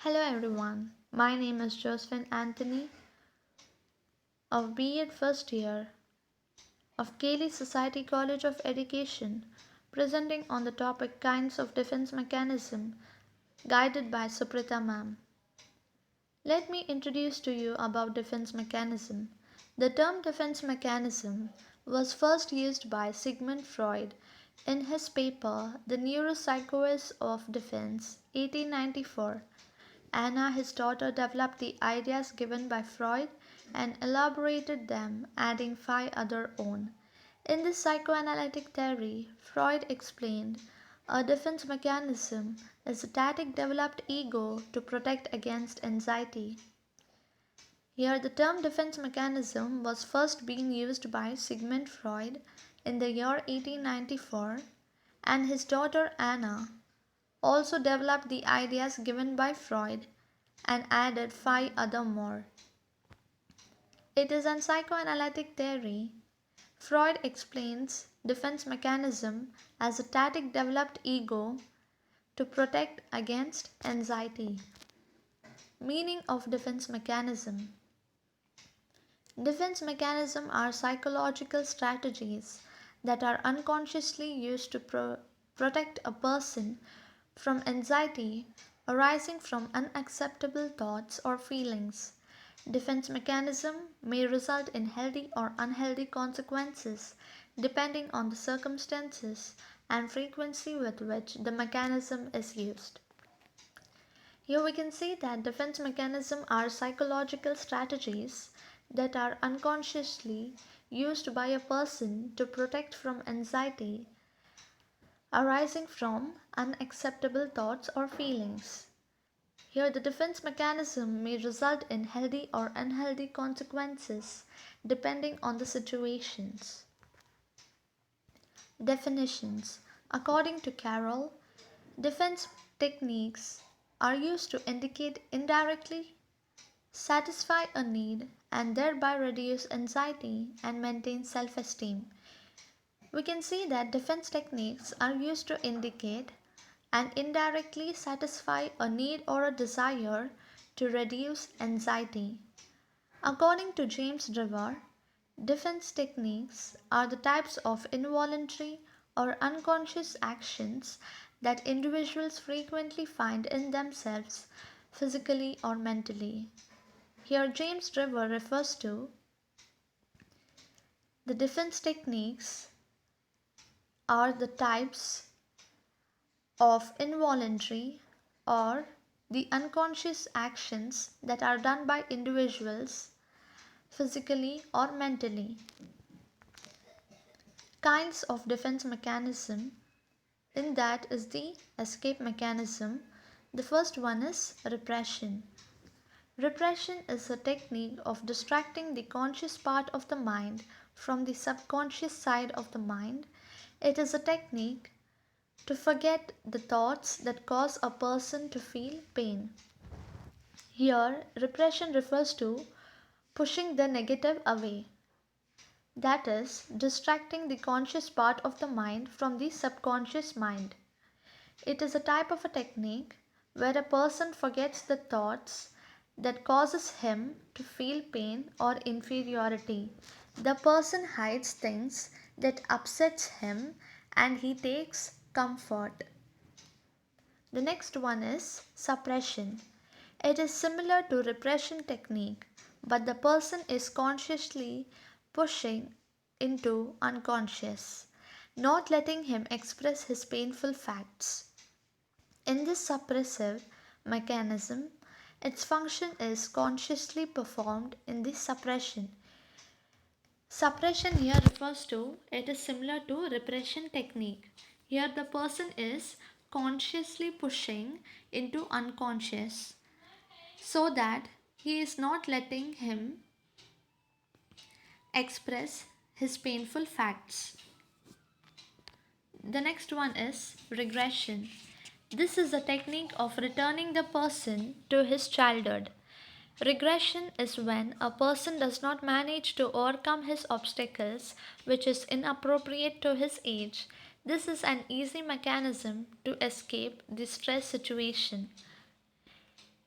Hello everyone, my name is Joshphin Anthony of B.Ed first year of Cayley Society College of Education, presenting on the topic Kinds of Defense Mechanism, guided by Suprita ma'am. Let me introduce to you about defense mechanism. The term defense mechanism was first used by Sigmund Freud in his paper The Neuropsychology of Defense, 1894. Anna, his daughter, developed the ideas given by Freud and elaborated them, adding five other own. In this psychoanalytic theory, Freud explained a defense mechanism is a static developed ego to protect against anxiety. Here, the term defense mechanism was first being used by Sigmund Freud in the year 1894, and his daughter Anna also developed the ideas given by Freud and added five other more. It is an psychoanalytic theory. Freud explains defense mechanism as a static developed ego to protect against anxiety. Meaning of defense mechanism. Defense mechanisms are psychological strategies that are unconsciously used to protect a person from anxiety arising from unacceptable thoughts or feelings. Defense mechanism may result in healthy or unhealthy consequences depending on the circumstances and frequency with which the mechanism is used. Here we can see that defense mechanisms are psychological strategies that are unconsciously used by a person to protect from anxiety arising from unacceptable thoughts or feelings. Here, the defense mechanism may result in healthy or unhealthy consequences depending on the situations. Definitions. According to Carroll, defense techniques are used to indicate indirectly, satisfy a need, and thereby reduce anxiety and maintain self esteem. We can see that defense techniques are used to indicate and indirectly satisfy a need or a desire to reduce anxiety. According to James Driver, defense techniques are the types of involuntary or unconscious actions that individuals frequently find in themselves physically or mentally. Here, James Driver refers to the defense techniques are the types of involuntary or the unconscious actions that are done by individuals physically or mentally. Kinds of defense mechanism in that is the escape mechanism. The first one is repression. Repression is a technique of distracting the conscious part of the mind from the subconscious side of the mind. It is a technique to forget the thoughts that cause a person to feel pain. Here, repression refers to pushing the negative away, that is, distracting the conscious part of the mind from the subconscious mind. It is a type of a technique where a person forgets the thoughts that causes him to feel pain or inferiority. The person hides things that upsets him and he takes comfort. The next one is suppression. It is similar to repression technique, but the person is consciously pushing into unconscious, not letting him express his painful facts. In this suppressive mechanism, its function is consciously performed in the suppression. Suppression here refers to, it is similar to repression technique. Here the person is consciously pushing into unconscious so that he is not letting him express his painful facts. The next one is regression. This is a technique of returning the person to his childhood. Regression is when a person does not manage to overcome his obstacles, which is inappropriate to his age. This is an easy mechanism to escape the stress situation.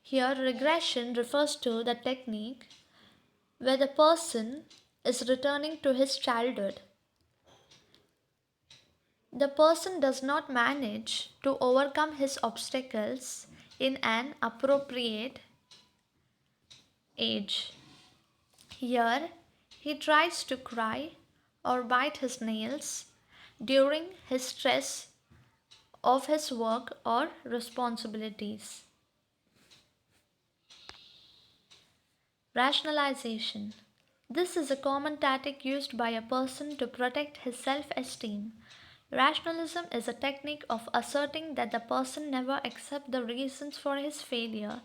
Here, regression refers to the technique where the person is returning to his childhood. The person does not manage to overcome his obstacles in an appropriate age. Here, he tries to cry or bite his nails during his stress of his work or responsibilities. Rationalization. This is a common tactic used by a person to protect his self esteem. Rationalism is a technique of asserting that the person never accepts the reasons for his failure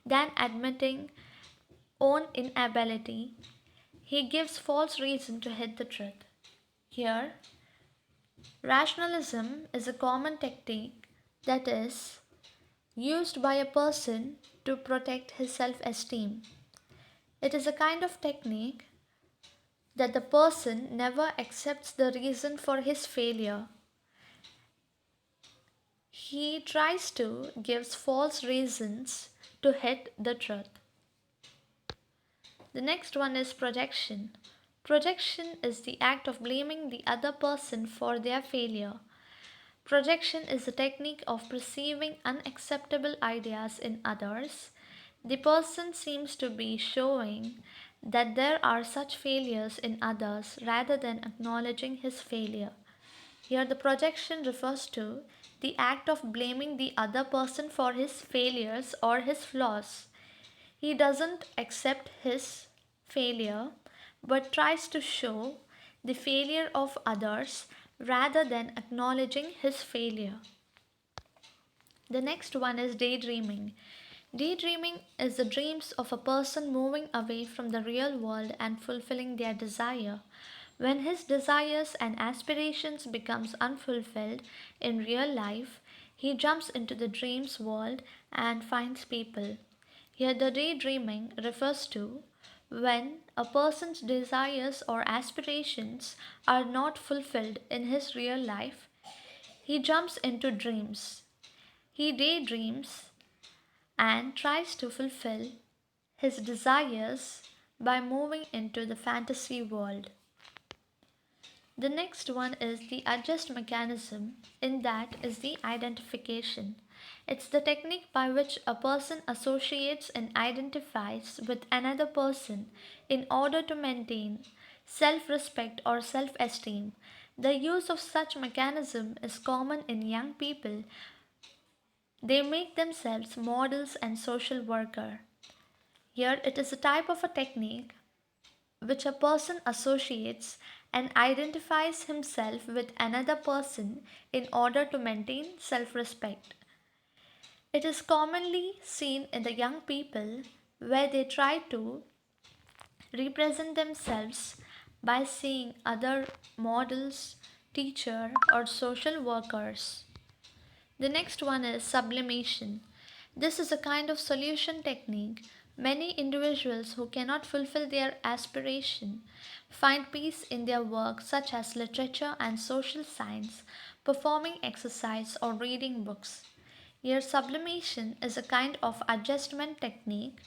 than admitting own inability. He gives false reason to hide the truth. Here, rationalism is a common technique that is used by a person to protect his self esteem. It is a kind of technique that the person never accepts the reason for his failure. He tries to give false reasons to hide the truth. The next one is projection. Projection is the act of blaming the other person for their failure. Projection is a technique of perceiving unacceptable ideas in others. The person seems to be showing that there are such failures in others rather than acknowledging his failure. Here, the projection refers to the act of blaming the other person for his failures or his flaws. He doesn't accept his failure but tries to show the failure of others rather than acknowledging his failure. The next one is daydreaming. Daydreaming is the dreams of a person moving away from the real world and fulfilling their desire. When his desires and aspirations becomes unfulfilled in real life, he jumps into the dreams world and finds people. Here the daydreaming refers to when a person's desires or aspirations are not fulfilled in his real life, he jumps into dreams. He daydreams and tries to fulfill his desires by moving into the fantasy world. The next one is the adjust mechanism, in that is the identification. It's the technique by which a person associates and identifies with another person in order to maintain self respect or self esteem. The use of such mechanism is common in young people. They make themselves models and social worker. Here it is a type of a technique which a person associates and identifies himself with another person in order to maintain self respect. It is commonly seen in the young people where they try to represent themselves by seeing other models, teacher or social workers. The next one is sublimation. This is a kind of solution technique. Many individuals who cannot fulfill their aspiration find peace in their work, such as literature and social science, performing exercise, or reading books. Here, sublimation is a kind of adjustment technique.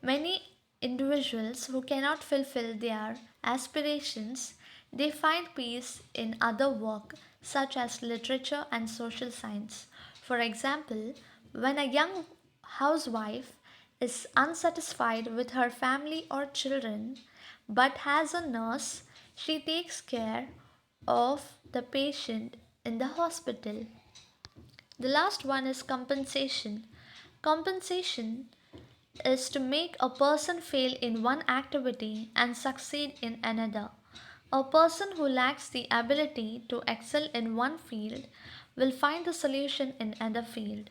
Many individuals who cannot fulfill their aspirations, they find peace in other work such as literature and social science. For example, when a young housewife is unsatisfied with her family or children but has a nurse, she takes care of the patient in the hospital. The last one is compensation. Compensation is to make a person fail in one activity and succeed in another. A person who lacks the ability to excel in one field will find the solution in another field.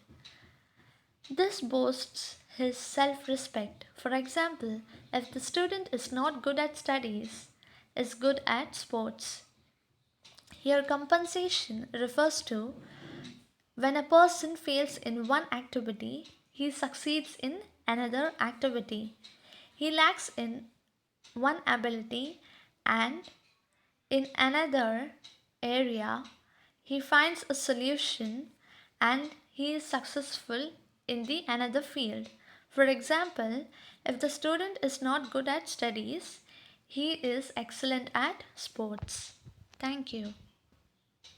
This boosts his self respect. For example, if the student is not good at studies, is good at sports. Here, compensation refers to when a person fails in one activity, he succeeds in another activity. He lacks in one ability and in another area he finds a solution and he is successful in the another field. For example, if the student is not good at studies, he is excellent at sports. Thank you.